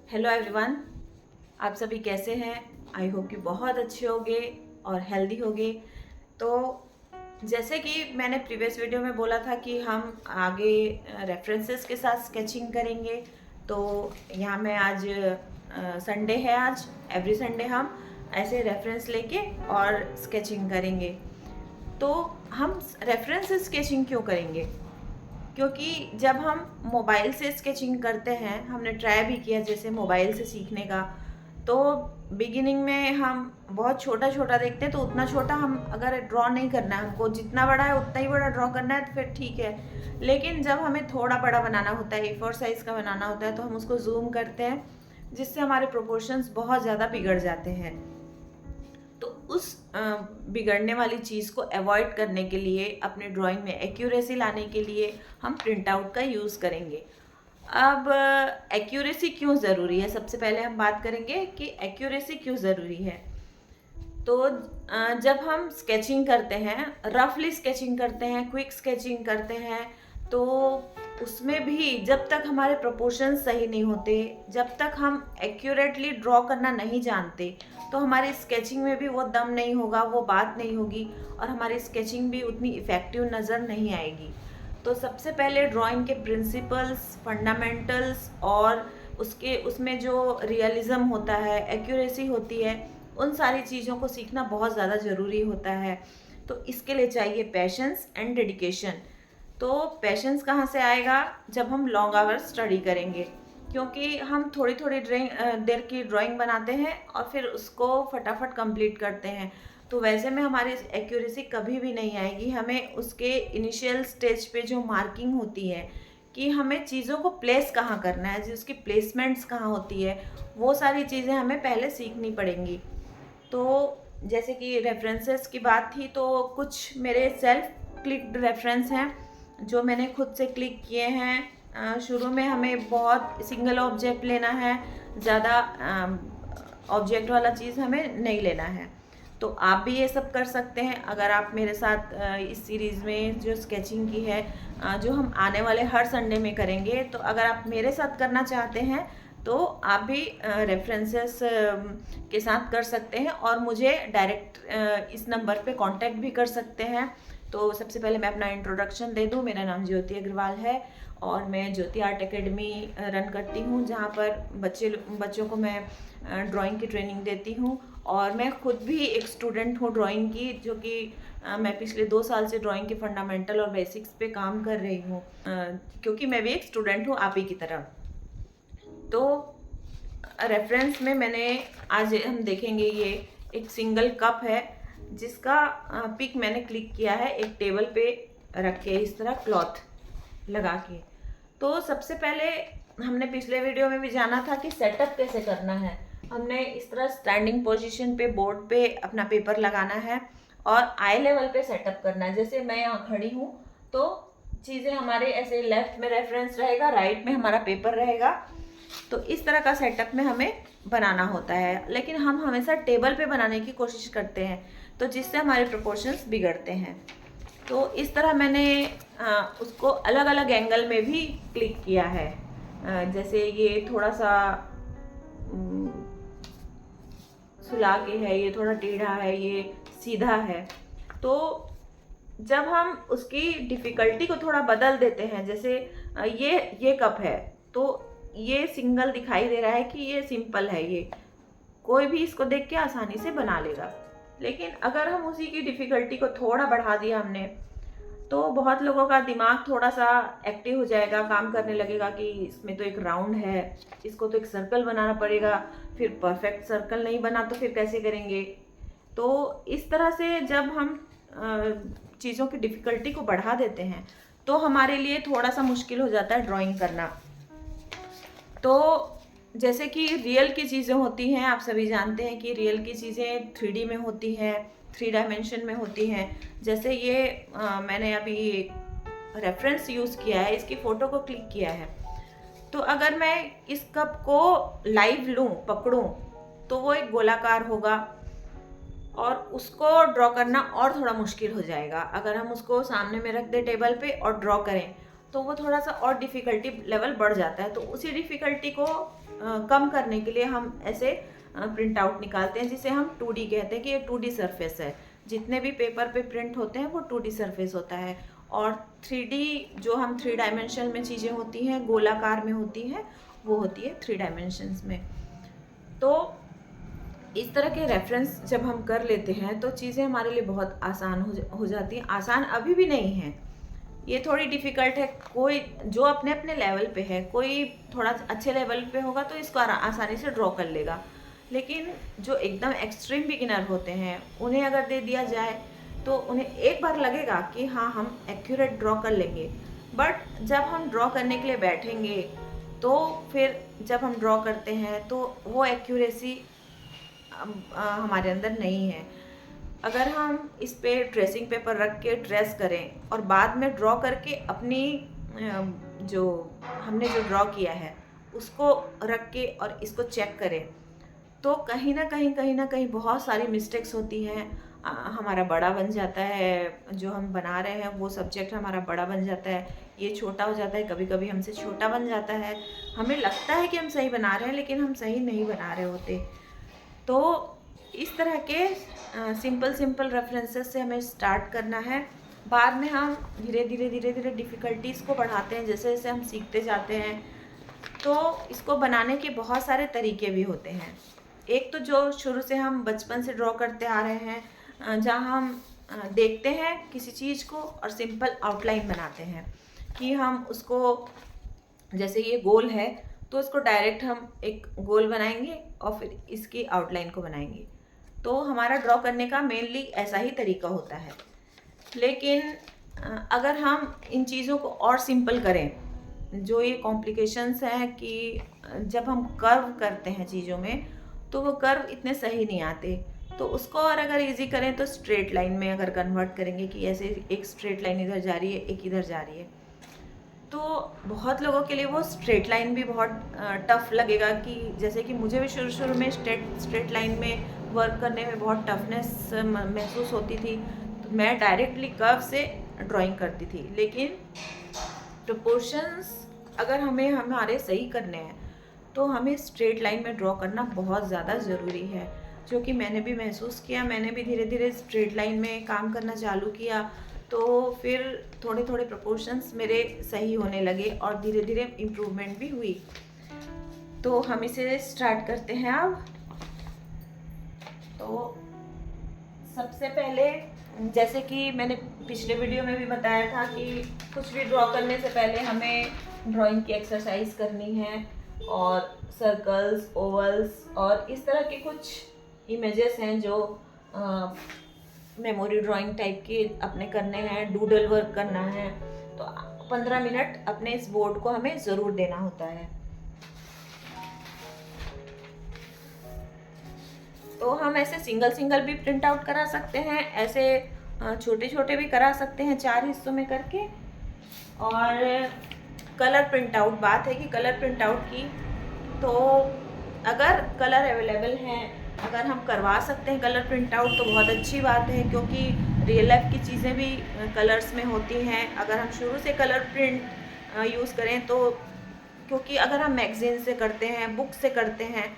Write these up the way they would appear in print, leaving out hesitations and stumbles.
Hello everyone, आप सभी कैसे हैं। आई होप कि बहुत अच्छे होंगे और हेल्दी होंगे। तो जैसे कि मैंने प्रीवियस वीडियो में बोला था कि हम आगे रेफरेंसेस के साथ स्केचिंग करेंगे। तो यहाँ मैं आज संडे है, आज एवरी संडे हम ऐसे रेफरेंस लेके और स्केचिंग करेंगे। तो हम रेफरेंस स्केचिंग क्यों करेंगे? क्योंकि जब हम मोबाइल से स्केचिंग करते हैं, हमने ट्राई भी किया जैसे मोबाइल से सीखने का, तो बिगिनिंग में हम बहुत छोटा छोटा देखते हैं, तो उतना छोटा हम अगर ड्रॉ नहीं करना है, हमको जितना बड़ा है उतना ही बड़ा ड्रॉ करना है तो फिर ठीक है। लेकिन जब हमें थोड़ा बड़ा बनाना होता है, A4 साइज़ का बनाना होता है, तो हम उसको जूम करते हैं, जिससे हमारे प्रोपोर्शंस बहुत ज़्यादा बिगड़ जाते हैं। तो उस बिगड़ने वाली चीज़ को अवॉइड करने के लिए, अपने ड्राइंग में एक्यूरेसी लाने के लिए हम प्रिंट आउट का यूज़ करेंगे। अब एक्यूरेसी क्यों ज़रूरी है, सबसे पहले हम बात करेंगे कि एक्यूरेसी क्यों ज़रूरी है। तो जब हम स्केचिंग करते हैं, रफली स्केचिंग करते हैं, क्विक स्केचिंग करते हैं, तो उसमें भी जब तक हमारे प्रोपोर्शंस सही नहीं होते, जब तक हम एक्यूरेटली ड्रॉ करना नहीं जानते, तो हमारी स्केचिंग में भी वो दम नहीं होगा, वो बात नहीं होगी, और हमारी स्केचिंग भी उतनी इफ़ेक्टिव नज़र नहीं आएगी। तो सबसे पहले ड्राइंग के प्रिंसिपल्स, फंडामेंटल्स और उसमें जो रियलिज़म होता है, एक्यूरेसी होती है, उन सारी चीज़ों को सीखना बहुत ज़्यादा ज़रूरी होता है। तो इसके लिए चाहिए पैशंस एंड डेडिकेशन। तो पैशंस कहाँ से आएगा? जब हम लॉन्ग आवर्स स्टडी करेंगे, क्योंकि हम थोड़ी थोड़ी देर की ड्राइंग बनाते हैं और फिर उसको फटाफट कंप्लीट करते हैं, तो वैसे में हमारी एक्यूरेसी कभी भी नहीं आएगी। हमें उसके इनिशियल स्टेज पे जो मार्किंग होती है कि हमें चीज़ों को प्लेस कहाँ करना है, उसकी प्लेसमेंट्स कहाँ होती है, वो सारी चीज़ें हमें पहले सीखनी पड़ेंगी। तो जैसे कि रेफरेंसेस की बात थी, तो कुछ मेरे सेल्फ क्लिक्ड रेफरेंस हैं जो मैंने खुद से क्लिक किए हैं। शुरू में हमें बहुत सिंगल ऑब्जेक्ट लेना है, ज़्यादा ऑब्जेक्ट वाला चीज़ हमें नहीं लेना है। तो आप भी ये सब कर सकते हैं अगर आप मेरे साथ इस सीरीज़ में जो स्केचिंग की है, जो हम आने वाले हर संडे में करेंगे, तो अगर आप मेरे साथ करना चाहते हैं तो आप भी रेफरेंसेस के साथ कर सकते हैं और मुझे डायरेक्ट इस नंबर पे कांटेक्ट भी कर सकते हैं। तो सबसे पहले मैं अपना इंट्रोडक्शन दे दूं। मेरा नाम ज्योति अग्रवाल है और मैं ज्योति आर्ट एकेडमी रन करती हूं, जहां पर बच्चों को मैं ड्राइंग की ट्रेनिंग देती हूं। और मैं खुद भी एक स्टूडेंट हूं ड्राइंग की, जो कि मैं पिछले 2 साल से ड्राइंग के फंडामेंटल और बेसिक्स पे काम कर रही हूँ, क्योंकि मैं भी एक स्टूडेंट हूँ आप ही की तरह। तो रेफरेंस में मैंने आज हम देखेंगे, ये एक सिंगल कप है जिसका पिक मैंने क्लिक किया है एक टेबल पे रख के, इस तरह क्लॉथ लगा के। तो सबसे पहले हमने पिछले वीडियो में भी जाना था कि सेटअप कैसे करना है। हमने इस तरह स्टैंडिंग पोजीशन पे बोर्ड पे अपना पेपर लगाना है और आई लेवल पे सेटअप करना है। जैसे मैं यहाँ खड़ी हूँ, तो चीज़ें हमारे ऐसे लेफ्ट में रेफरेंस रहेगा, राइट में हमारा पेपर रहेगा। तो इस तरह का सेटअप में हमें बनाना होता है, लेकिन हम हमेशा टेबल पे बनाने की कोशिश करते हैं, तो जिससे हमारे प्रोपोर्शंस बिगड़ते हैं। तो इस तरह मैंने उसको अलग अलग एंगल में भी क्लिक किया है। जैसे ये थोड़ा सा सुला के है, ये थोड़ा टेढ़ा है, ये सीधा है। तो जब हम उसकी डिफ़िकल्टी को थोड़ा बदल देते हैं, जैसे ये कप है, तो ये सिंगल दिखाई दे रहा है कि ये सिंपल है, ये कोई भी इसको देख के आसानी से बना लेगा। लेकिन अगर हम उसी की डिफ़िकल्टी को थोड़ा बढ़ा दिया हमने, तो बहुत लोगों का दिमाग थोड़ा सा एक्टिव हो जाएगा, काम करने लगेगा कि इसमें तो एक राउंड है, इसको तो एक सर्कल बनाना पड़ेगा, फिर परफेक्ट सर्कल नहीं बना तो फिर कैसे करेंगे। तो इस तरह से जब हम चीज़ों की डिफ़िकल्टी को बढ़ा देते हैं, तो हमारे लिए थोड़ा सा मुश्किल हो जाता है ड्राइंग करना। तो जैसे कि रियल की चीज़ें होती हैं, आप सभी जानते हैं कि रियल की चीज़ें 3D में होती हैं, 3 डायमेंशन में होती हैं। जैसे ये मैंने अभी रेफरेंस यूज़ किया है, इसकी फ़ोटो को क्लिक किया है। तो अगर मैं इस कप को लाइव लूँ, पकड़ूँ, तो वो एक गोलाकार होगा और उसको ड्रॉ करना और थोड़ा मुश्किल हो जाएगा। अगर हम उसको सामने में रख दें टेबल पे और ड्रॉ करें, तो वो थोड़ा सा और डिफ़िकल्टी लेवल बढ़ जाता है। तो उसी डिफ़िकल्टी को कम करने के लिए हम ऐसे प्रिंट आउट निकालते हैं, जिसे हम 2D कहते हैं कि ये 2D सरफेस है। जितने भी पेपर पे प्रिंट होते हैं वो 2D सरफेस होता है, और 3D जो हम 3 डायमेंशन में चीज़ें होती हैं, गोलाकार में होती हैं, वो होती है 3 डायमेंशंस में। तो इस तरह के रेफरेंस जब हम कर लेते हैं तो चीज़ें हमारे लिए बहुत आसान हो जाती हैं। आसान अभी भी नहीं है, ये थोड़ी डिफ़िकल्ट है। कोई जो अपने अपने लेवल पे है, कोई थोड़ा अच्छे लेवल पे होगा तो इसको आसानी से ड्रॉ कर लेगा, लेकिन जो एकदम एक्सट्रीम बिगिनर होते हैं उन्हें अगर दे दिया जाए तो उन्हें एक बार लगेगा कि हाँ हम एक्यूरेट ड्रॉ कर लेंगे, बट जब हम ड्रॉ करने के लिए बैठेंगे तो फिर जब हम ड्रॉ करते हैं तो वो एक्यूरेसी हमारे अंदर नहीं है। अगर हम इस पे ट्रेसिंग पेपर रख के ट्रेस करें और बाद में ड्रॉ करके अपनी जो हमने जो ड्रॉ किया है उसको रख के और इसको चेक करें, तो कहीं ना कहीं बहुत सारी मिस्टेक्स होती हैं। हमारा बड़ा बन जाता है, जो हम बना रहे हैं वो सब्जेक्ट हमारा बड़ा बन जाता है, ये छोटा हो जाता है, कभी कभी हमसे छोटा बन जाता है। हमें लगता है कि हम सही बना रहे हैं लेकिन हम सही नहीं बना रहे होते। तो इस तरह के सिंपल रेफरेंसेस से हमें स्टार्ट करना है। बाद में हम धीरे धीरे डिफ़िकल्टीज़ को बढ़ाते हैं, जैसे जैसे हम सीखते जाते हैं। तो इसको बनाने के बहुत सारे तरीके भी होते हैं। एक तो जो शुरू से हम बचपन से ड्रॉ करते आ रहे हैं, जहाँ हम देखते हैं किसी चीज़ को और सिंपल आउटलाइन बनाते हैं कि हम उसको, जैसे ये गोल है तो इसको डायरेक्ट हम एक गोल बनाएंगे और फिर इसकी आउटलाइन को बनाएंगे। तो हमारा ड्रॉ करने का मेनली ऐसा ही तरीका होता है। लेकिन अगर हम इन चीज़ों को और सिंपल करें, जो ये कॉम्प्लिकेशंस हैं कि जब हम कर्व करते हैं चीज़ों में तो वो कर्व इतने सही नहीं आते, तो उसको और अगर इजी करें तो स्ट्रेट लाइन में अगर कन्वर्ट करेंगे कि ऐसे एक स्ट्रेट लाइन इधर जा रही है, एक इधर जा रही है, तो बहुत लोगों के लिए वो स्ट्रेट लाइन भी बहुत टफ लगेगा। कि जैसे कि मुझे भी शुरू में स्ट्रेट लाइन में वर्क करने में बहुत टफनेस महसूस होती थी, तो मैं डायरेक्टली कर्व से ड्राइंग करती थी। लेकिन प्रोपोर्शंस अगर हमें हमारे सही करने हैं तो हमें स्ट्रेट लाइन में ड्रॉ करना बहुत ज़्यादा ज़रूरी है, जो कि मैंने भी महसूस किया। मैंने भी धीरे धीरे स्ट्रेट लाइन में काम करना चालू किया, तो फिर थोड़े प्रोपोर्शंस मेरे सही होने लगे और धीरे धीरे इम्प्रूवमेंट भी हुई। तो हम इसे स्टार्ट करते हैं अब। तो सबसे पहले, जैसे कि मैंने पिछले वीडियो में भी बताया था कि कुछ भी ड्रॉ करने से पहले हमें ड्राइंग की एक्सरसाइज करनी है, और सर्कल्स, ओवल्स और इस तरह के कुछ इमेजेस हैं जो मेमोरी ड्राइंग टाइप के अपने करने हैं, डूडल वर्क करना है। तो 15 मिनट अपने इस बोर्ड को हमें ज़रूर देना होता है। तो हम ऐसे सिंगल भी प्रिंट आउट करा सकते हैं, ऐसे छोटे भी करा सकते हैं 4 हिस्सों में करके। और कलर प्रिंट आउट, बात है कि कलर प्रिंट आउट की, तो अगर कलर अवेलेबल हैं, अगर हम करवा सकते हैं कलर प्रिंट आउट तो बहुत अच्छी बात है, क्योंकि रियल लाइफ की चीज़ें भी कलर्स में होती हैं। अगर हम शुरू से कलर प्रिंट यूज़ करें तो, क्योंकि अगर हम मैगजीन से करते हैं, बुक से करते हैं,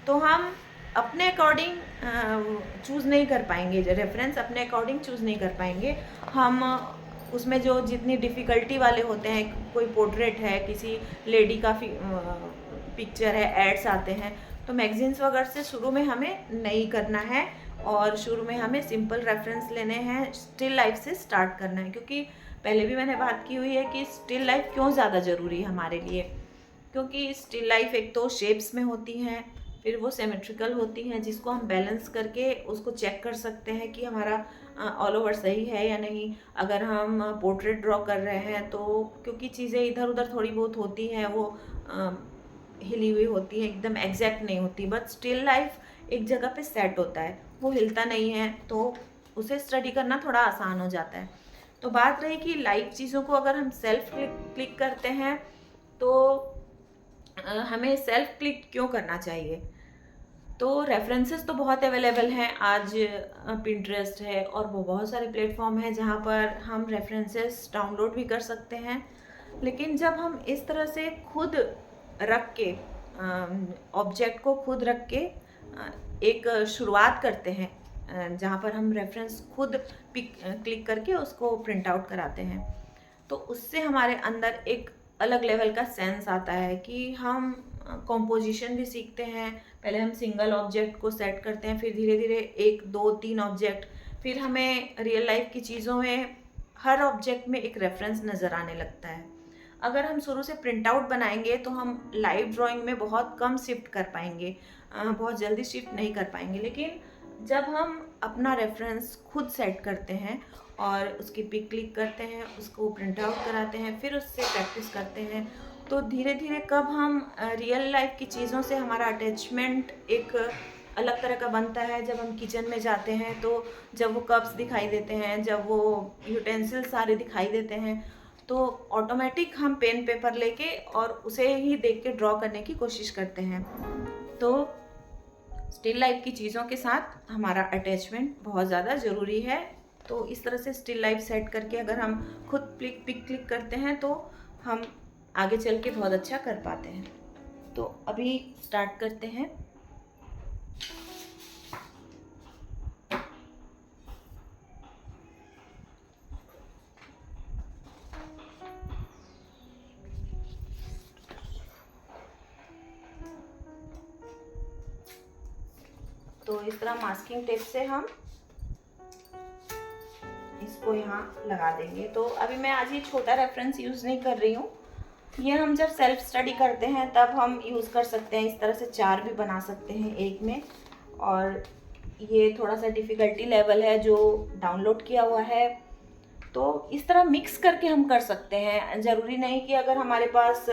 तो हम अपने अकॉर्डिंग चूज़ नहीं कर पाएंगे, रेफरेंस अपने अकॉर्डिंग चूज़ नहीं कर पाएंगे हम। उसमें जो जितनी डिफ़िकल्टी वाले होते हैं, कोई पोर्ट्रेट है, किसी लेडी का पिक्चर है, एड्स आते हैं, तो मैगजीन्स वगैरह से शुरू में हमें नहीं करना है, और शुरू में हमें सिंपल रेफरेंस लेने हैं, स्टिल लाइफ से स्टार्ट करना है। क्योंकि पहले भी मैंने बात की हुई है कि स्टिल लाइफ क्यों ज़्यादा ज़रूरी है हमारे लिए, क्योंकि स्टिल लाइफ एक तो शेप्स में होती हैं, फिर वो सिमेट्रिकल होती हैं, जिसको हम बैलेंस करके उसको चेक कर सकते हैं कि हमारा ऑल ओवर सही है या नहीं। अगर हम पोर्ट्रेट ड्रॉ कर रहे हैं तो क्योंकि चीज़ें इधर उधर थोड़ी बहुत होती हैं, वो हिली हुई होती है, एकदम एग्जैक्ट नहीं होती, बट स्टिल लाइफ एक जगह पे सेट होता है, वो हिलता नहीं है, तो उसे स्टडी करना थोड़ा आसान हो जाता है। तो बात रही कि लाइव चीज़ों को अगर हम सेल्फ क्लिक करते हैं तो हमें सेल्फ क्लिक क्यों करना चाहिए। तो रेफरेंसेस तो बहुत अवेलेबल हैं, आज पिंटरेस्ट है और वो बहुत सारे प्लेटफॉर्म हैं जहाँ पर हम रेफरेंसेस डाउनलोड भी कर सकते हैं। लेकिन जब हम इस तरह से खुद रख के ऑब्जेक्ट को खुद रख के एक शुरुआत करते हैं, जहाँ पर हम रेफरेंस खुद पिक क्लिक करके उसको प्रिंट आउट कराते हैं, तो उससे हमारे अंदर एक अलग लेवल का सेंस आता है कि हम कॉम्पोजिशन भी सीखते हैं। पहले हम सिंगल ऑब्जेक्ट को सेट करते हैं, फिर धीरे धीरे 1 2 3 ऑब्जेक्ट, फिर हमें रियल लाइफ की चीज़ों में हर ऑब्जेक्ट में एक रेफरेंस नज़र आने लगता है। अगर हम शुरू से प्रिंट आउट बनाएंगे तो हम लाइव ड्राइंग में बहुत कम शिफ्ट कर पाएंगे, बहुत जल्दी शिफ्ट नहीं कर पाएंगे। लेकिन जब हम अपना रेफरेंस खुद सेट करते हैं और उसकी पिक क्लिक करते हैं, उसको प्रिंट आउट कराते हैं, फिर उससे प्रैक्टिस करते हैं, तो धीरे धीरे कब हम रियल लाइफ की चीज़ों से हमारा अटैचमेंट एक अलग तरह का बनता है। जब हम किचन में जाते हैं तो जब वो कप्स दिखाई देते हैं, जब वो यूटेंसिल्स सारे दिखाई देते हैं, तो ऑटोमेटिक हम पेन पेपर लेके और उसे ही देख के ड्रॉ करने की कोशिश करते हैं। तो स्टिल लाइफ की चीज़ों के साथ हमारा अटैचमेंट बहुत ज़्यादा ज़रूरी है। तो इस तरह से स्टिल लाइफ सेट करके अगर हम खुद पिक क्लिक करते हैं तो हम आगे चल के बहुत अच्छा कर पाते हैं। तो अभी स्टार्ट करते हैं। तो इस तरह मास्किंग टेप से हम इसको यहाँ लगा देंगे। तो अभी मैं आज ये छोटा रेफरेंस यूज़ नहीं कर रही हूँ, ये हम जब सेल्फ स्टडी करते हैं तब हम यूज़ कर सकते हैं। इस तरह से 4 भी बना सकते हैं एक में। और ये थोड़ा सा डिफ़िकल्टी लेवल है जो डाउनलोड किया हुआ है, तो इस तरह मिक्स करके हम कर सकते हैं। ज़रूरी नहीं कि अगर हमारे पास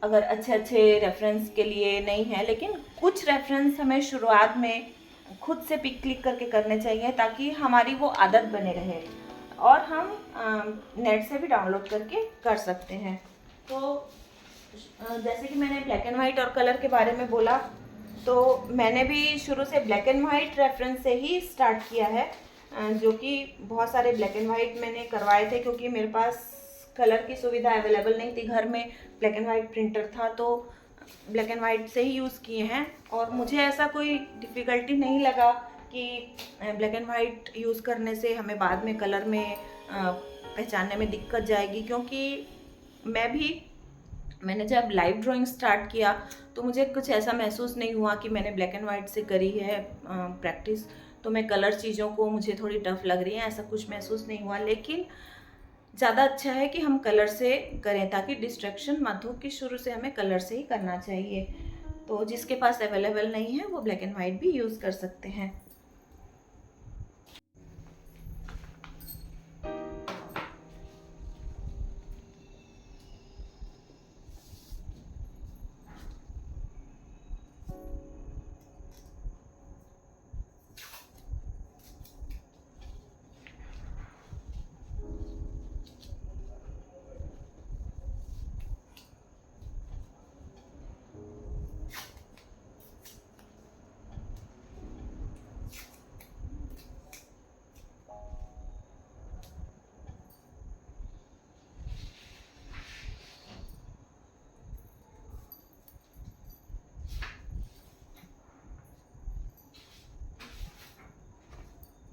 अगर अच्छे रेफरेंस के लिए नहीं है, लेकिन कुछ रेफरेंस हमें शुरुआत में खुद से पिक क्लिक करके करने चाहिए ताकि हमारी वो आदत बने रहे। और हम नेट से भी डाउनलोड करके कर सकते हैं। तो जैसे कि मैंने ब्लैक एंड वाइट और कलर के बारे में बोला, तो मैंने भी शुरू से ब्लैक एंड वाइट रेफरेंस से ही स्टार्ट किया है, जो कि बहुत सारे ब्लैक एंड वाइट मैंने करवाए थे क्योंकि मेरे पास कलर की सुविधा अवेलेबल नहीं थी। घर में ब्लैक एंड वाइट प्रिंटर था तो ब्लैक एंड वाइट से ही यूज़ किए हैं। और मुझे ऐसा कोई डिफ़िकल्टी नहीं लगा कि ब्लैक एंड वाइट यूज़ करने से हमें बाद में कलर में पहचानने में दिक्कत जाएगी, क्योंकि मैंने जब लाइव ड्राइंग स्टार्ट किया तो मुझे कुछ ऐसा महसूस नहीं हुआ कि मैंने ब्लैक एंड वाइट से करी है प्रैक्टिस तो मैं कलर चीज़ों को मुझे थोड़ी टफ लग रही है, ऐसा कुछ महसूस नहीं हुआ। लेकिन ज़्यादा अच्छा है कि हम कलर से करें ताकि डिस्ट्रैक्शन मत हो कि शुरू से हमें कलर से ही करना चाहिए। तो जिसके पास अवेलेबल नहीं है वो ब्लैक एंड वाइट भी यूज़ कर सकते हैं।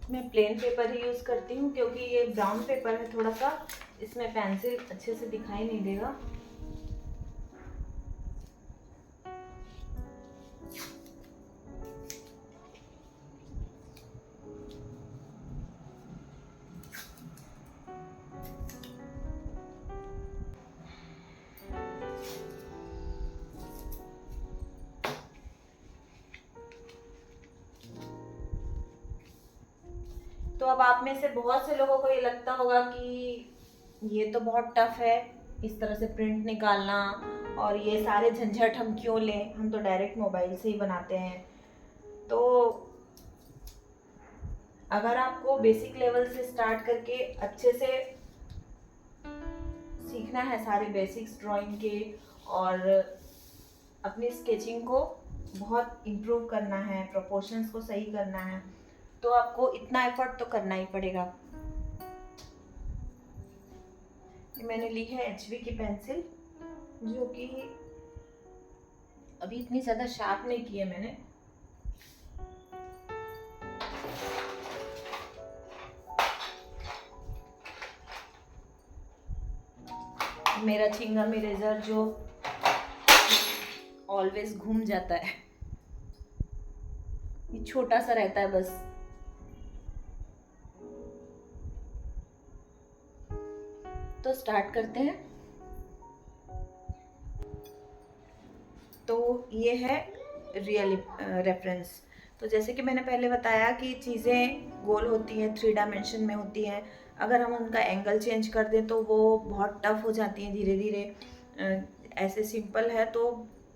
मैं प्लेन पेपर ही यूज़ करती हूँ क्योंकि ये ब्राउन पेपर है थोड़ा सा, इसमें पेंसिल अच्छे से दिखाई नहीं देगा। तो अब आप में से बहुत से लोगों को ये लगता होगा कि ये तो बहुत टफ है इस तरह से प्रिंट निकालना, और ये सारे झंझट हम क्यों लें, हम तो डायरेक्ट मोबाइल से ही बनाते हैं। तो अगर आपको बेसिक लेवल से स्टार्ट करके अच्छे से सीखना है सारे बेसिक्स ड्राइंग के और अपनी स्केचिंग को बहुत इम्प्रूव करना है, प्रोपोर्शंस को सही करना है, तो आपको इतना एफर्ट तो करना ही पड़ेगा। मैंने ली है HB की पेंसिल, जो कि अभी इतनी ज़्यादा शार्प नहीं की है मैंने। मेरा चिंगम इरेजर जो ऑलवेज घूम जाता है, ये छोटा सा रहता है बस। तो स्टार्ट करते हैं। तो ये है रियल रेफरेंस। तो जैसे कि मैंने पहले बताया कि चीज़ें गोल होती हैं, 3 डायमेंशन में होती हैं। अगर हम उनका एंगल चेंज कर दें तो वो बहुत टफ हो जाती हैं धीरे धीरे। ऐसे सिंपल है तो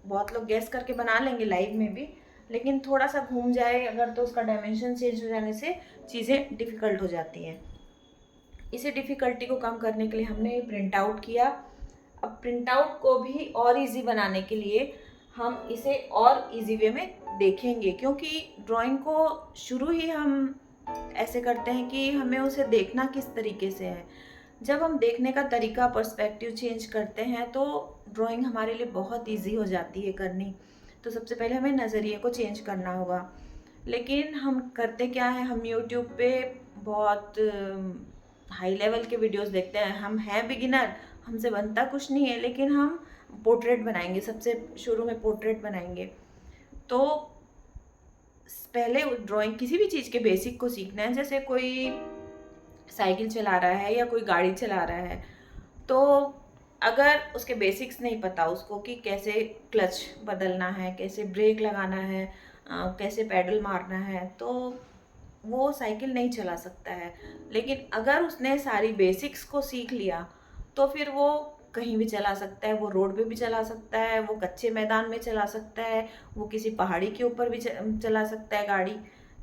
बहुत लोग गैस करके बना लेंगे लाइव में भी, लेकिन थोड़ा सा घूम जाए अगर तो उसका डायमेंशन चेंज हो जाने से चीज़ें डिफ़िकल्ट हो जाती हैं। इसी डिफ़िकल्टी को कम करने के लिए हमने प्रिंट आउट किया। अब प्रिंट आउट को भी और इजी बनाने के लिए हम इसे और इजी वे में देखेंगे, क्योंकि ड्राइंग को शुरू ही हम ऐसे करते हैं कि हमें उसे देखना किस तरीके से है। जब हम देखने का तरीका, पर्सपेक्टिव चेंज करते हैं तो ड्राइंग हमारे लिए बहुत इजी हो जाती है करनी। तो सबसे पहले हमें नज़रिए को चेंज करना होगा। लेकिन हम करते क्या है, हम यूट्यूब पे बहुत हाई लेवल के वीडियोस देखते हैं। हम हैं बिगिनर, हमसे बनता कुछ नहीं है, लेकिन हम पोर्ट्रेट बनाएंगे, सबसे शुरू में पोर्ट्रेट बनाएंगे। तो पहले ड्राइंग किसी भी चीज़ के बेसिक को सीखना है। जैसे कोई साइकिल चला रहा है या कोई गाड़ी चला रहा है, तो अगर उसके बेसिक्स नहीं पता उसको कि कैसे क्लच बदलना है, कैसे ब्रेक लगाना है, कैसे पैडल मारना है, तो वो साइकिल नहीं चला सकता है। लेकिन अगर उसने सारी बेसिक्स को सीख लिया तो फिर वो कहीं भी चला सकता है। वो रोड पे भी चला सकता है, वो कच्चे मैदान में चला सकता है, वो किसी पहाड़ी के ऊपर भी चला सकता है गाड़ी।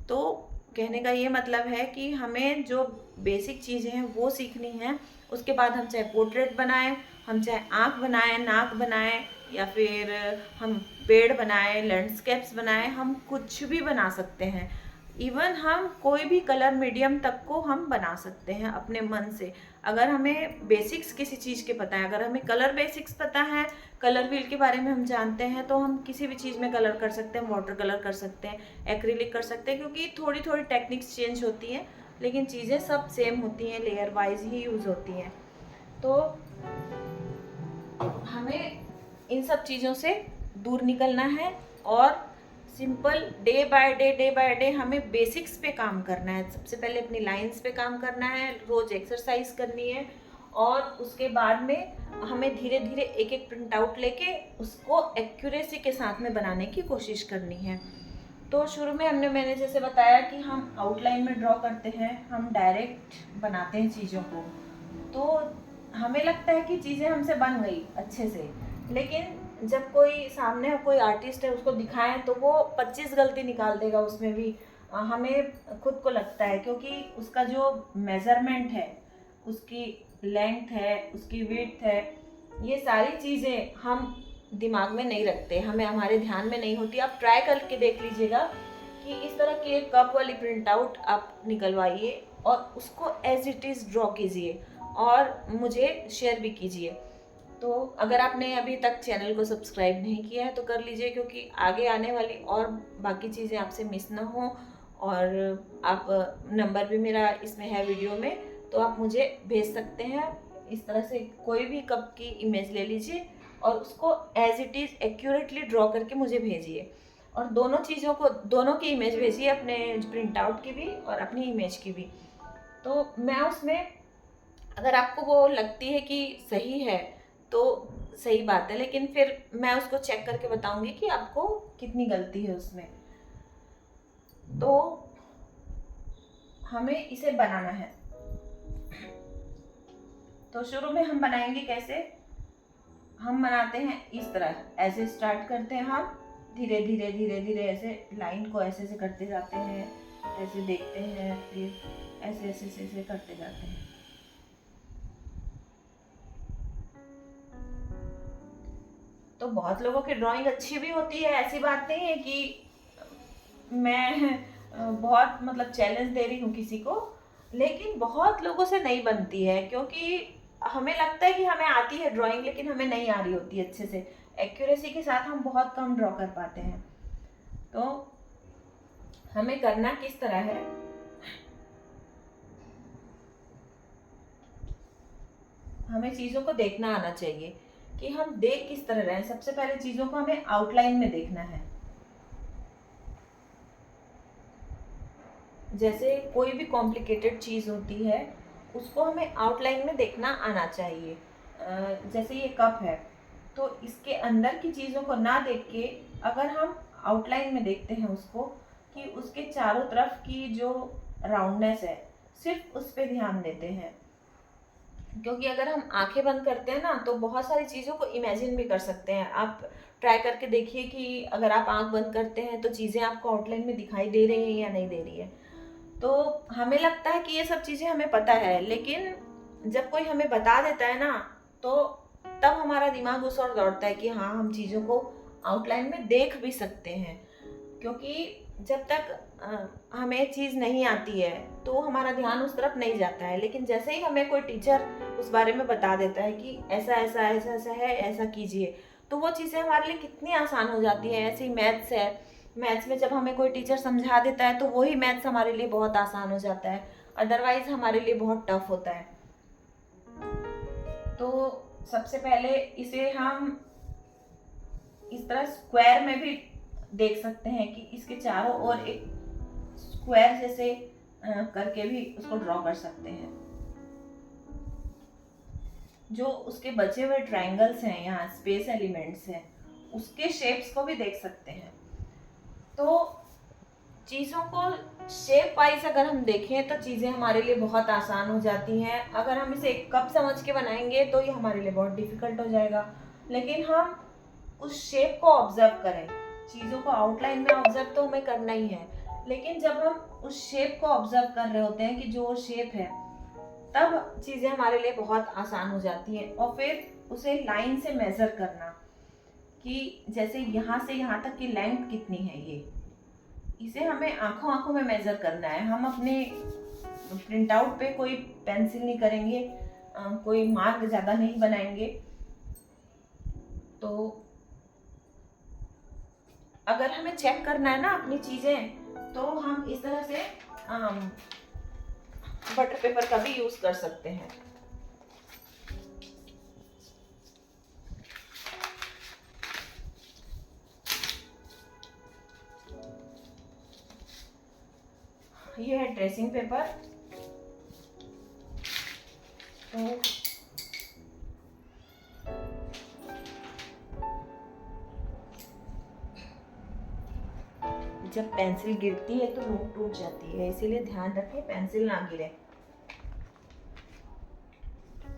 तो कहने का ये मतलब है कि हमें जो बेसिक चीज़ें हैं वो सीखनी हैं। उसके बाद हम चाहे पोर्ट्रेट बनाएं, हम चाहे आँख बनाएं, नाक बनाएं, या फिर हम पेड़ बनाएं, लैंडस्केप्स बनाएं, हम कुछ भी बना सकते हैं। इवन हम कोई भी कलर मीडियम तक को हम बना सकते हैं अपने मन से, अगर हमें बेसिक्स किसी चीज़ के पता है। अगर हमें कलर बेसिक्स पता है, कलर व्हील के बारे में हम जानते हैं, तो हम किसी भी चीज़ में कलर कर सकते हैं। वाटर कलर कर सकते हैं, एक्रिलिक कर सकते हैं, क्योंकि थोड़ी थोड़ी टेक्निक्स चेंज होती हैं, लेकिन चीज़ें सब सेम होती हैं, लेयर वाइज ही यूज़ होती हैं। तो हमें इन सब चीज़ों से दूर निकलना है और सिंपल डे बाय डे हमें बेसिक्स पे काम करना है। सबसे पहले अपनी लाइंस पे काम करना है, रोज़ एक्सरसाइज करनी है, और उसके बाद में हमें धीरे धीरे एक एक प्रिंट आउट लेके उसको एक्यूरेसी के साथ में बनाने की कोशिश करनी है। तो शुरू में मैंने जैसे बताया कि हम आउटलाइन में ड्रॉ करते हैं, हम डायरेक्ट बनाते हैं चीज़ों को। तो हमें लगता है कि चीज़ें हमसे बन गई अच्छे से, लेकिन जब कोई सामने कोई आर्टिस्ट है उसको दिखाएं तो वो 25 गलती निकाल देगा उसमें भी। हमें खुद को लगता है, क्योंकि उसका जो मेज़रमेंट है, उसकी लेंथ है, उसकी विड्थ है, ये सारी चीज़ें हम दिमाग में नहीं रखते, हमें हमारे ध्यान में नहीं होती। आप ट्राई करके देख लीजिएगा कि इस तरह की एक कप वाली प्रिंट आउट आप निकलवाइए और उसको एज इट इज़ ड्रॉ कीजिए और मुझे शेयर भी कीजिए। तो अगर आपने अभी तक चैनल को सब्सक्राइब नहीं किया है तो कर लीजिए, क्योंकि आगे आने वाली और बाकी चीज़ें आपसे मिस ना हो। और आप नंबर भी मेरा इसमें है वीडियो में, तो आप मुझे भेज सकते हैं। इस तरह से कोई भी कप की इमेज ले लीजिए और उसको as it is accurately draw करके मुझे भेजिए। और दोनों चीज़ों को, दोनों की इमेज भेजिए, अपने प्रिंट आउट की भी और अपनी इमेज की भी। तो मैं उसमें, अगर आपको वो लगती है कि सही है तो सही बात है, लेकिन फिर मैं उसको चेक करके बताऊंगी कि आपको कितनी गलती है उसमें। तो हमें इसे बनाना है। तो शुरू में हम बनाएंगे कैसे, हम बनाते हैं इस तरह, ऐसे स्टार्ट करते हैं हम, धीरे धीरे धीरे धीरे ऐसे लाइन को ऐसे से करते जाते हैं, ऐसे देखते हैं, फिर ऐसे ऐसे ऐसे करते जाते हैं। तो बहुत लोगों की ड्राइंग अच्छी भी होती है, ऐसी बात नहीं है कि मैं बहुत मतलब चैलेंज दे रही हूँ किसी को, लेकिन बहुत लोगों से नहीं बनती है, क्योंकि हमें लगता है कि हमें आती है ड्राइंग, लेकिन हमें नहीं आ रही होती अच्छे से। एक्यूरेसी के साथ हम बहुत कम ड्रॉ कर पाते हैं। तो हमें करना किस तरह है, हमें चीज़ों को देखना आना चाहिए कि हम देख किस तरह रहे हैं। सबसे पहले चीज़ों को हमें आउटलाइन में देखना है। जैसे कोई भी कॉम्प्लिकेटेड चीज़ होती है उसको हमें आउटलाइन में देखना आना चाहिए। जैसे ये कप है, तो इसके अंदर की चीज़ों को ना देख के अगर हम आउटलाइन में देखते हैं उसको, कि उसके चारों तरफ की जो राउंडनेस है सिर्फ उस पर ध्यान देते हैं। क्योंकि अगर हम आंखें बंद करते हैं ना तो बहुत सारी चीज़ों को इमेजिन भी कर सकते हैं। आप ट्राई करके देखिए कि अगर आप आंख बंद करते हैं तो चीज़ें आपको आउटलाइन में दिखाई दे रही हैं या नहीं दे रही है। तो हमें लगता है कि ये सब चीज़ें हमें पता है, लेकिन जब कोई हमें बता देता है ना तो तब हमारा दिमाग उस ओर दौड़ता है कि हाँ, हम चीज़ों को आउटलाइन में देख भी सकते हैं। क्योंकि जब तक हमें चीज़ नहीं आती है तो हमारा ध्यान उस तरफ नहीं जाता है, लेकिन जैसे ही हमें कोई टीचर उस बारे में बता देता है कि ऐसा ऐसा ऐसा ऐसा है, ऐसा कीजिए, तो वो चीज़ें हमारे लिए कितनी आसान हो जाती है। ऐसे ही मैथ्स है, मैथ्स में जब हमें कोई टीचर समझा देता है तो वही मैथ्स हमारे लिए बहुत आसान हो जाता है, अदरवाइज हमारे लिए बहुत टफ होता है। तो सबसे पहले इसे हम इस तरह स्क्वायर में भी देख सकते हैं कि इसके चारों ओर एक स्क्वायर जैसे करके भी उसको ड्रॉ कर सकते हैं। जो उसके बचे हुए ट्रायंगल्स हैं, यहाँ स्पेस एलिमेंट्स हैं, उसके शेप्स को भी देख सकते हैं। तो चीज़ों को शेप वाइज अगर हम देखें तो चीज़ें हमारे लिए बहुत आसान हो जाती हैं। अगर हम इसे एक कप समझ के बनाएंगे तो ये हमारे लिए बहुत डिफिकल्ट हो जाएगा। लेकिन हम उस शेप को ऑब्जर्व करें, चीज़ों को आउटलाइन में ऑब्जर्व तो हमें करना ही है, लेकिन जब हम उस शेप को ऑब्जर्व कर रहे होते हैं कि जो शेप है, तब चीज़ें हमारे लिए बहुत आसान हो जाती हैं। और फिर उसे लाइन से मेज़र करना कि जैसे यहाँ से यहाँ तक की लेंथ कितनी है, ये इसे हमें आंखों आंखों में मेज़र करना है। हम अपने प्रिंट आउट पे कोई पेंसिल नहीं करेंगे, कोई मार्क ज़्यादा नहीं बनाएंगे। तो अगर हमें चेक करना है ना अपनी चीज़ें, तो हम इस तरह से बटर पेपर का भी यूज़ कर सकते हैं। ये है ट्रेसिंग पेपर। तो जब पेंसिल गिरती है तो नोक टूट जाती है, इसीलिए ध्यान रखें पेंसिल ना गिरे।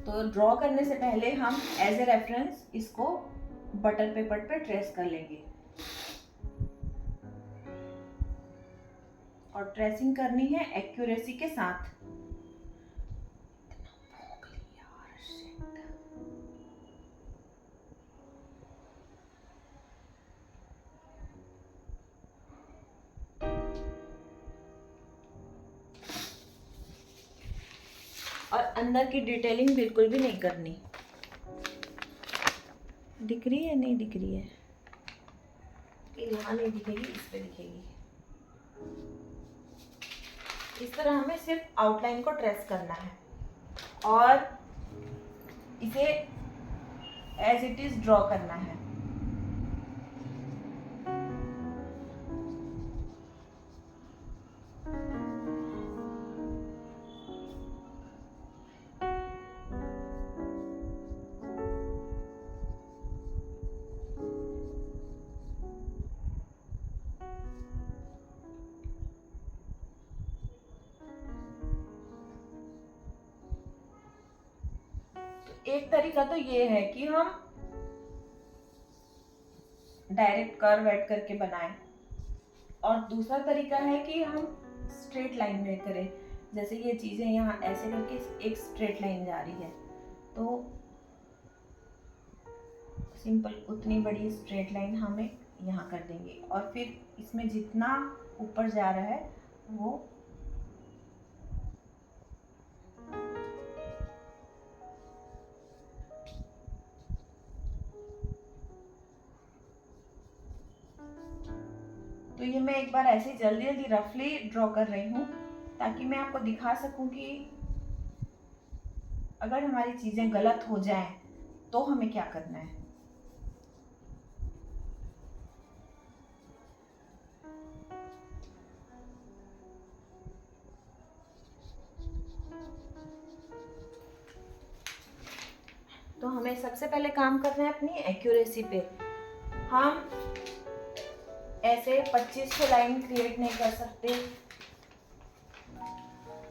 तो ड्रॉ करने से पहले हम एज ए रेफरेंस इसको बटर पेपर पे ट्रेस कर लेंगे, और ट्रेसिंग करनी है एक्यूरेसी के साथ। और अंदर की डिटेलिंग बिल्कुल भी नहीं करनी। दिख रही है, नहीं दिख रही है, यहाँ नहीं दिखेगी, इस पे दिखेगी। इस तरह हमें सिर्फ आउटलाइन को ट्रेस करना है और इसे एज इट इज ड्रॉ करना है। एक तरीका तो ये है कि हम डायरेक्ट कर्व ऐड करके बनाएं, और दूसरा तरीका है कि हम स्ट्रेट लाइन में करें। जैसे ये चीज़ें यहाँ ऐसे करके एक स्ट्रेट लाइन जा रही है, तो सिंपल उतनी बड़ी स्ट्रेट लाइन हमें यहाँ कर देंगे, और फिर इसमें जितना ऊपर जा रहा है वो तो ये मैं एक बार ऐसे ही जल्दी जल्दी रफली ड्रॉ कर रही हूँ ताकि मैं आपको दिखा सकूँ कि अगर हमारी चीज़ें गलत हो जाएं तो हमें क्या करना है। तो हमें सबसे पहले काम करना है अपनी एक्यूरेसी पे। हम ऐसे 2500 लाइन क्रिएट नहीं कर सकते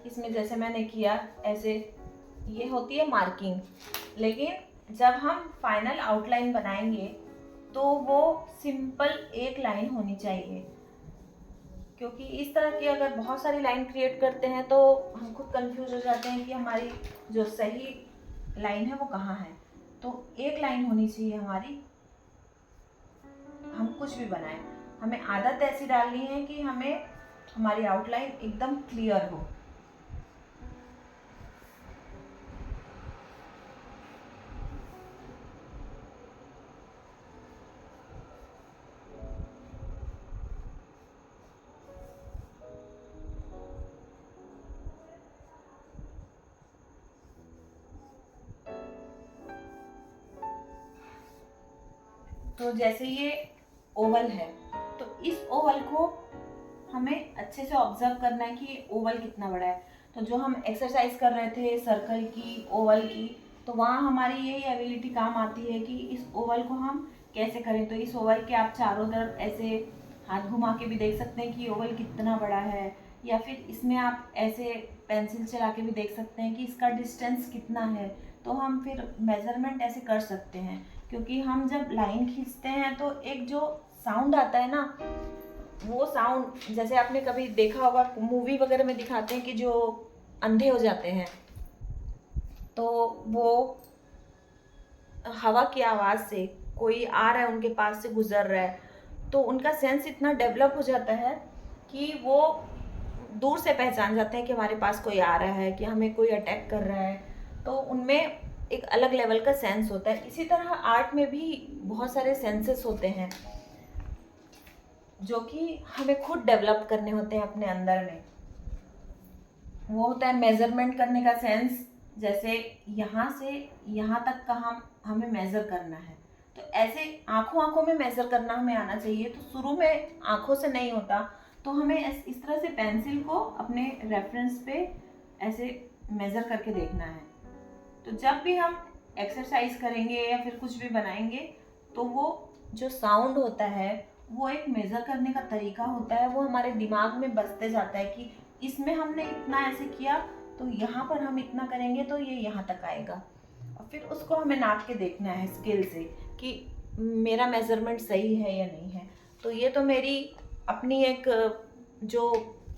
इसमें, जैसे मैंने किया ऐसे, ये होती है मार्किंग। लेकिन जब हम फाइनल आउटलाइन बनाएंगे तो वो सिंपल एक लाइन होनी चाहिए, क्योंकि इस तरह की अगर बहुत सारी लाइन क्रिएट करते हैं तो हम खुद कंफ्यूज हो जाते हैं कि हमारी जो सही लाइन है वो कहाँ है। तो एक लाइन होनी चाहिए हमारी, हम कुछ भी बनाएं। हमें आदत ऐसी डालनी है कि हमें हमारी आउटलाइन एकदम क्लियर हो। तो जैसे ये ओवल है, तो इस ओवल को हमें अच्छे से ऑब्जर्व करना है कि ये ओवल कितना बड़ा है। तो जो हम एक्सरसाइज कर रहे थे सर्कल की, ओवल की, तो वहाँ हमारी यही एबिलिटी काम आती है कि इस ओवल को हम कैसे करें। तो इस ओवल के आप चारों तरफ ऐसे हाथ घुमा के भी देख सकते हैं कि ओवल कितना बड़ा है, या फिर इसमें आप ऐसे पेंसिल चला के भी देख सकते हैं कि इसका डिस्टेंस कितना है। तो हम फिर मेजरमेंट ऐसे कर सकते हैं, क्योंकि हम जब लाइन खींचते हैं तो एक जो साउंड आता है ना, वो साउंड जैसे आपने कभी देखा होगा मूवी वगैरह में दिखाते हैं कि जो अंधे हो जाते हैं तो वो हवा की आवाज़ से कोई आ रहा है उनके पास से गुजर रहा है, तो उनका सेंस इतना डेवलप हो जाता है कि वो दूर से पहचान जाते हैं कि हमारे पास कोई आ रहा है, कि हमें कोई अटैक कर रहा है। तो उनमें एक अलग लेवल का सेंस होता है। इसी तरह आर्ट में भी बहुत सारे सेंसेस होते हैं जो कि हमें खुद डेवलप करने होते हैं अपने अंदर में। वो होता है मेजरमेंट करने का सेंस, जैसे यहाँ से यहाँ तक का हमें मेज़र करना है। तो ऐसे आंखों में मेज़र करना हमें आना चाहिए। तो शुरू में आंखों से नहीं होता, तो हमें इस तरह से पेंसिल को अपने रेफरेंस पे ऐसे मेज़र करके देखना है। तो जब भी हम एक्सरसाइज करेंगे या फिर कुछ भी बनाएंगे तो वो जो साउंड होता है वो एक मेज़र करने का तरीका होता है, वो हमारे दिमाग में बसते जाता है कि इसमें हमने इतना ऐसे किया तो यहाँ पर हम इतना करेंगे तो ये यहाँ तक आएगा। और फिर उसको हमें नाप के देखना है स्केल से कि मेरा मेज़रमेंट सही है या नहीं है। तो ये तो मेरी अपनी एक जो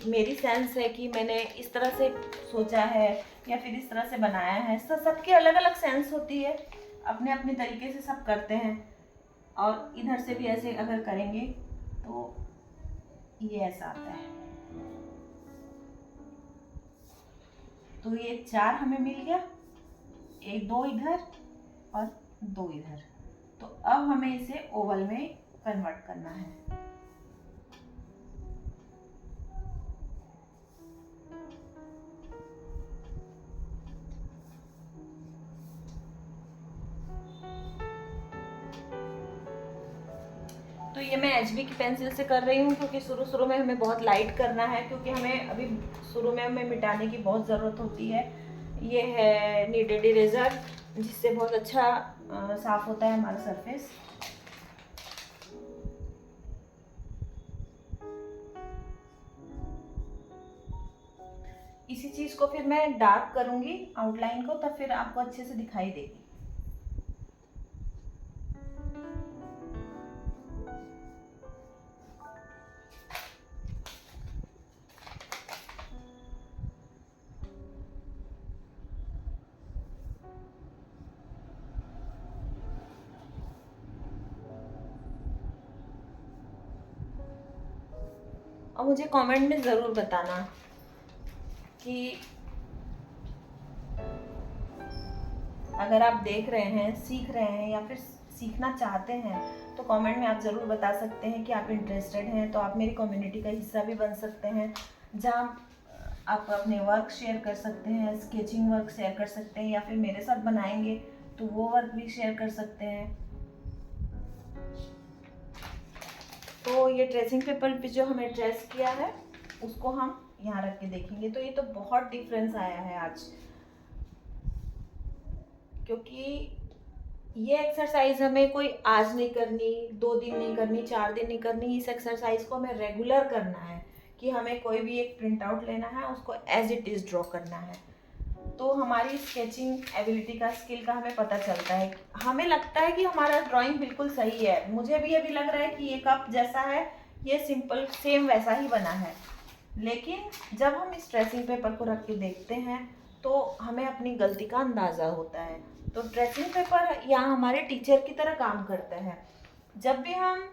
मेरी सेंस है कि मैंने इस तरह से सोचा है या फिर इस तरह से बनाया है। सबकी अलग अलग सेंस होती है, अपने अपने तरीके से सब करते हैं। और इधर से भी ऐसे अगर करेंगे तो ये ऐसा आता है। तो ये 4 हमें मिल गया, 2 इधर और 2 इधर। तो अब हमें इसे ओवल में कन्वर्ट करना है। तो ये मैं HB की पेंसिल से कर रही हूँ, क्योंकि शुरू में हमें बहुत लाइट करना है, क्योंकि हमें अभी शुरू में हमें मिटाने की बहुत ज़रूरत होती है। ये है नीडेड इरेज़र, जिससे बहुत अच्छा साफ़ होता है हमारा सरफेस। इसी चीज़ को फिर मैं डार्क करूँगी आउटलाइन को, तब फिर आपको अच्छे से दिखाई देगी। और मुझे कमेंट में ज़रूर बताना कि अगर आप देख रहे हैं, सीख रहे हैं या फिर सीखना चाहते हैं तो कमेंट में आप ज़रूर बता सकते हैं कि आप इंटरेस्टेड हैं, तो आप मेरी कम्युनिटी का हिस्सा भी बन सकते हैं, जहाँ आप अपने वर्क शेयर कर सकते हैं, स्केचिंग वर्क शेयर कर सकते हैं, या फिर मेरे साथ बनाएंगे तो वो वर्क भी शेयर कर सकते हैं। तो ये ट्रेसिंग पेपर पे जो हमें ट्रेस किया है उसको हम यहाँ रख के देखेंगे, तो ये तो बहुत डिफरेंस आया है आज, क्योंकि ये एक्सरसाइज हमें कोई आज नहीं करनी, 2 दिन नहीं करनी, 4 दिन नहीं करनी। इस एक्सरसाइज को हमें रेगुलर करना है कि हमें कोई भी एक प्रिंट आउट लेना है, उसको एज इट इज़ ड्रॉ करना है। तो हमारी स्केचिंग एबिलिटी का, स्किल का हमें पता चलता है। हमें लगता है कि हमारा ड्राइंग बिल्कुल सही है, मुझे भी अभी लग रहा है कि ये कप जैसा है, ये सिंपल सेम वैसा ही बना है, लेकिन जब हम इस ट्रेसिंग पेपर को रख के देखते हैं तो हमें अपनी गलती का अंदाज़ा होता है। तो ट्रेसिंग पेपर यहाँ हमारे टीचर की तरह काम करता है। जब भी हम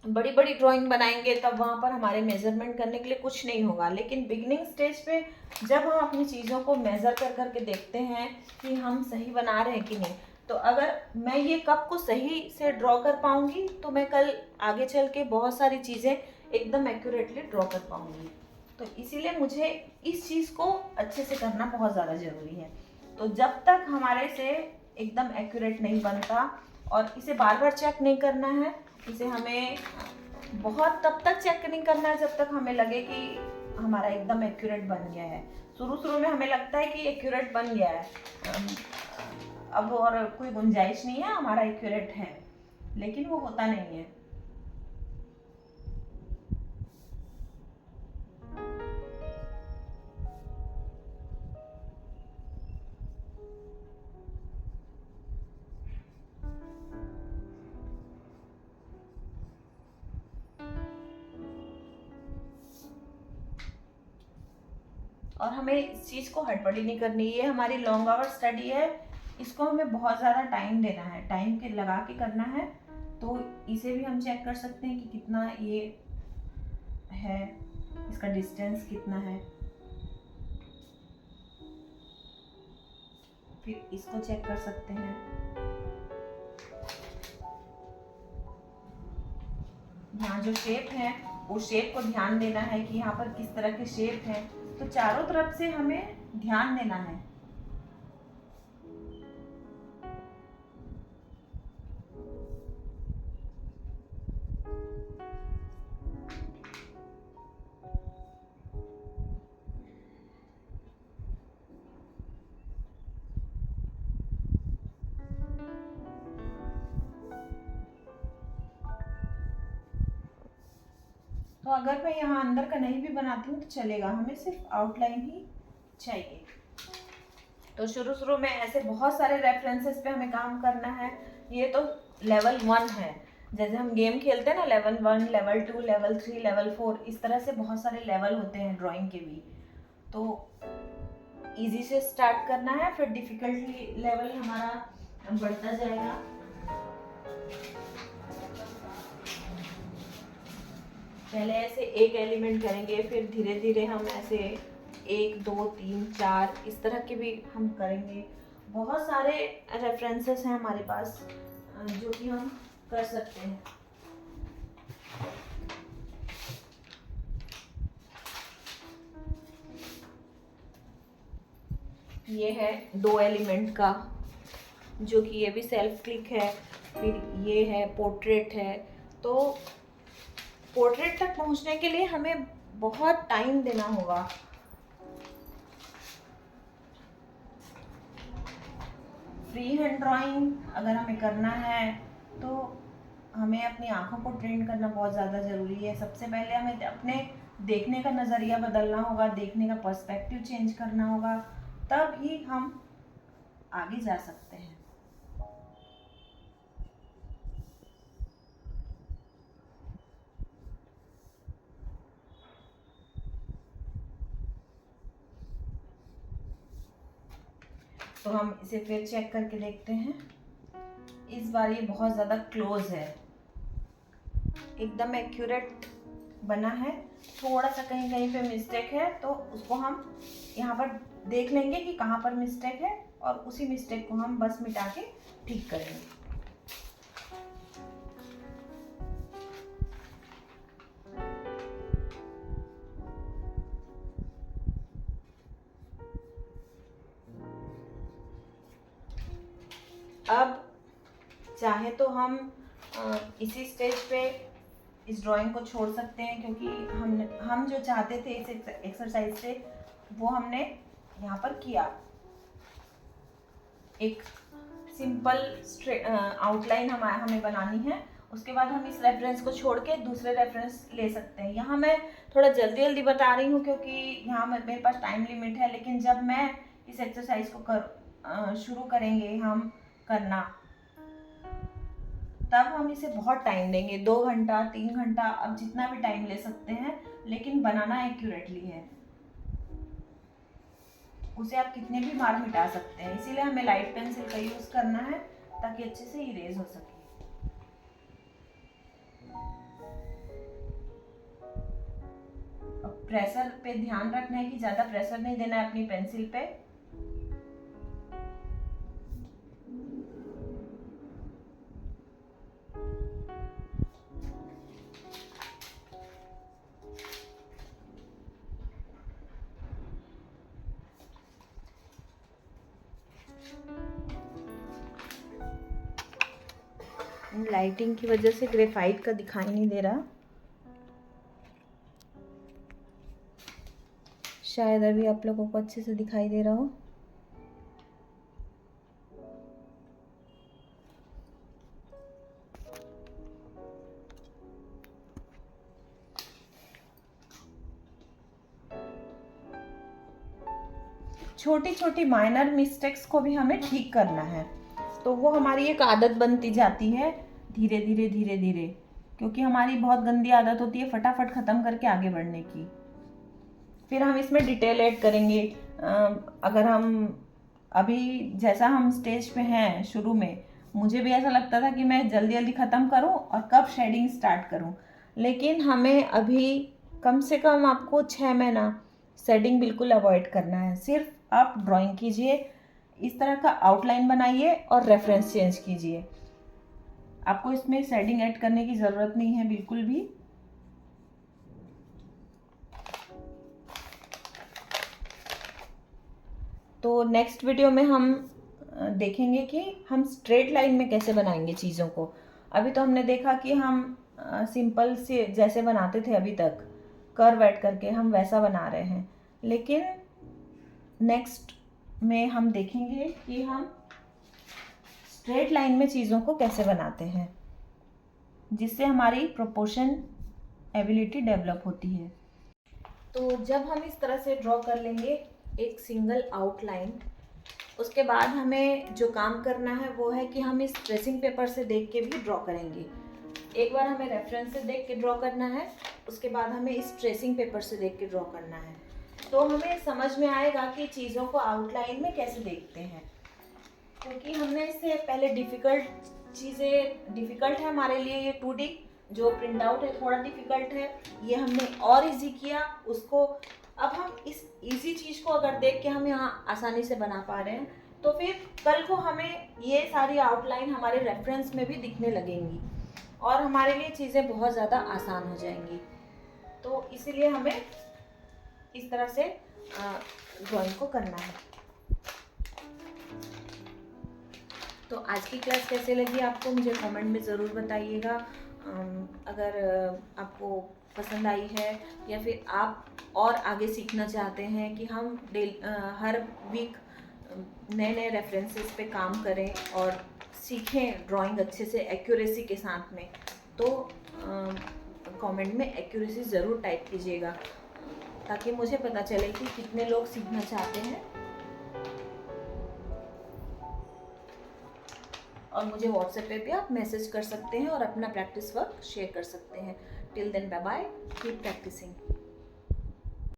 बड़ी बड़ी ड्राइंग बनाएंगे तब वहाँ पर हमारे मेज़रमेंट करने के लिए कुछ नहीं होगा, लेकिन बिगिनिंग स्टेज पे जब हम अपनी चीज़ों को मेज़र कर करके देखते हैं कि हम सही बना रहे हैं कि नहीं, तो अगर मैं ये कप को सही से ड्रॉ कर पाऊँगी तो मैं कल आगे चल के बहुत सारी चीज़ें एकदम एक्यूरेटली ड्रॉ कर पाऊँगी। तो इसीलिए मुझे इस चीज़ को अच्छे से करना बहुत ज़्यादा ज़रूरी है। तो जब तक हमारे से एकदम एक्यूरेट नहीं बनता, और इसे बार बार चेक नहीं करना है, इसे हमें बहुत तब तक चेक नहीं करना है जब तक हमें लगे कि हमारा एकदम एक्यूरेट बन गया है। शुरू में हमें लगता है कि एक्यूरेट बन गया है, अब और कोई गुंजाइश नहीं है, हमारा एक्यूरेट है, लेकिन वो होता नहीं है। और हमें इस चीज़ को हड़बड़ी नहीं करनी, ये हमारी लॉन्ग आवर स्टडी है, इसको हमें बहुत ज़्यादा टाइम देना है, टाइम के लगा के करना है। तो इसे भी हम चेक कर सकते हैं कि कितना ये है, इसका डिस्टेंस कितना है। फिर इसको चेक कर सकते हैं। यहाँ जो शेप है वो शेप को ध्यान देना है कि यहाँ पर किस तरह के शेप हैं, तो चारों तरफ से हमें ध्यान देना है। तो अगर मैं यहाँ अंदर का नहीं भी बनाती हूँ तो चलेगा, हमें सिर्फ आउटलाइन ही चाहिए। तो शुरू में ऐसे बहुत सारे रेफरेंसेस पे हमें काम करना है। ये तो लेवल 1 है, जैसे हम गेम खेलते हैं ना, लेवल 1, लेवल 2, लेवल 3, लेवल 4, इस तरह से बहुत सारे लेवल होते हैं ड्राइंग के भी। तो इजी से स्टार्ट करना है, फिर डिफिकल्टी लेवल हमारा बढ़ता जाएगा। पहले ऐसे एक एलिमेंट करेंगे, फिर धीरे धीरे हम ऐसे 1, 2, 3, 4 इस तरह के भी हम करेंगे। बहुत सारे रेफरेंसेस हैं हमारे पास जो कि हम कर सकते हैं। ये है 2 एलिमेंट का, जो कि ये भी सेल्फ क्लिक है, फिर ये है पोर्ट्रेट है। तो पोर्ट्रेट तक पहुंचने के लिए हमें बहुत टाइम देना होगा। फ्री हैंड ड्राइंग अगर हमें करना है तो हमें अपनी आँखों को ट्रेन करना बहुत ज़्यादा ज़रूरी है। सबसे पहले हमें अपने देखने का नज़रिया बदलना होगा, देखने का पर्सपेक्टिव चेंज करना होगा, तब ही हम आगे जा सकते हैं। तो हम इसे फिर चेक करके देखते हैं। इस बार ये बहुत ज़्यादा क्लोज है, एकदम एक्यूरेट बना है। थोड़ा सा कहीं कहीं पे मिस्टेक है तो उसको हम यहाँ पर देख लेंगे कि कहाँ पर मिस्टेक है, और उसी मिस्टेक को हम बस मिटा के ठीक करेंगे। अब चाहे तो हम इसी स्टेज पे इस ड्राइंग को छोड़ सकते हैं, क्योंकि हम जो चाहते थे इस एक्सरसाइज से वो हमने यहाँ पर किया। एक सिंपल आउटलाइन हमें बनानी है। उसके बाद हम इस रेफरेंस को छोड़ के दूसरे रेफरेंस ले सकते हैं। यहाँ मैं थोड़ा जल्दी जल्दी बता रही हूँ क्योंकि यहाँ मेरे पास टाइम लिमिट है, लेकिन जब मैं इस एक्सरसाइज को शुरू करेंगे हम करना, तब हम इसे बहुत टाइम देंगे, 2 घंटा 3 घंटा, अब जितना भी टाइम ले सकते हैं, लेकिन बनाना एक्यूरेटली है। उसे आप कितने भी मार मिटा सकते हैं, इसीलिए हमें लाइट पेंसिल का यूज करना है ताकि अच्छे से इरेज हो सके। अब प्रेशर पे ध्यान रखना है कि ज्यादा प्रेशर नहीं देना है अपनी पेंसिल पे। लाइटिंग की वजह से ग्रेफाइट का दिखाई नहीं दे रहा, शायद अभी आप लोगों को अच्छे से दिखाई दे रहा हो। छोटी छोटी माइनर मिस्टेक्स को भी हमें ठीक करना है, तो वो हमारी एक आदत बनती जाती है धीरे धीरे धीरे धीरे, क्योंकि हमारी बहुत गंदी आदत होती है फटाफट ख़त्म करके आगे बढ़ने की। फिर हम इसमें डिटेल ऐड करेंगे। अगर हम अभी जैसा हम स्टेज पे हैं शुरू में, मुझे भी ऐसा लगता था कि मैं जल्दी जल्दी ख़त्म करूं और कब शेडिंग स्टार्ट करूं, लेकिन हमें अभी कम से कम आपको 6 महीना शेडिंग बिल्कुल अवॉइड करना है। सिर्फ आप ड्राइंग कीजिए, इस तरह का आउटलाइन बनाइए और रेफरेंस चेंज कीजिए। आपको इसमें शेडिंग ऐड करने की ज़रूरत नहीं है बिल्कुल भी। तो नेक्स्ट वीडियो में हम देखेंगे कि हम स्ट्रेट लाइन में कैसे बनाएंगे चीज़ों को। अभी तो हमने देखा कि हम सिंपल से जैसे बनाते थे अभी तक, कर्व ऐड करके हम वैसा बना रहे हैं, लेकिन नेक्स्ट में हम देखेंगे कि हम स्ट्रेट लाइन में चीज़ों को कैसे बनाते हैं, जिससे हमारी प्रोपोर्शन एबिलिटी डेवलप होती है। तो जब हम इस तरह से ड्रॉ कर लेंगे एक सिंगल आउटलाइन, उसके बाद हमें जो काम करना है वो है कि हम इस ट्रेसिंग पेपर से देख के भी ड्रॉ करेंगे। एक बार हमें रेफरेंस से देख के ड्रॉ करना है, उसके बाद हमें इस ट्रेसिंग पेपर से देख के ड्रॉ करना है, तो हमें समझ में आएगा कि चीज़ों को आउटलाइन में कैसे देखते हैं। क्योंकि हमने इससे पहले डिफ़िकल्ट है हमारे लिए ये 2D जो प्रिंट आउट है, थोड़ा डिफ़िकल्ट है, ये हमने और इजी किया उसको। अब हम इस इजी चीज़ को अगर देख के हम यहाँ आसानी से बना पा रहे हैं, तो फिर कल को हमें ये सारी आउटलाइन हमारे रेफरेंस में भी दिखने लगेंगी और हमारे लिए चीज़ें बहुत ज़्यादा आसान हो जाएंगी। तो इसीलिए हमें इस तरह से ड्राइंग को करना है। तो आज की क्लास कैसे लगी आपको, मुझे कमेंट में ज़रूर बताइएगा। अगर आपको पसंद आई है या फिर आप और आगे सीखना चाहते हैं कि हम हर वीक नए नए रेफरेंसेस पे काम करें और सीखें ड्राइंग अच्छे से एक्यूरेसी के साथ में, तो कमेंट में एक्यूरेसी ज़रूर टाइप कीजिएगा ताकि मुझे पता चले कि कितने लोग सीखना चाहते हैं। और मुझे व्हाट्सएप पे भी आप मैसेज कर सकते हैं और अपना प्रैक्टिस वर्क शेयर कर सकते हैं। Till then bye bye, keep practising.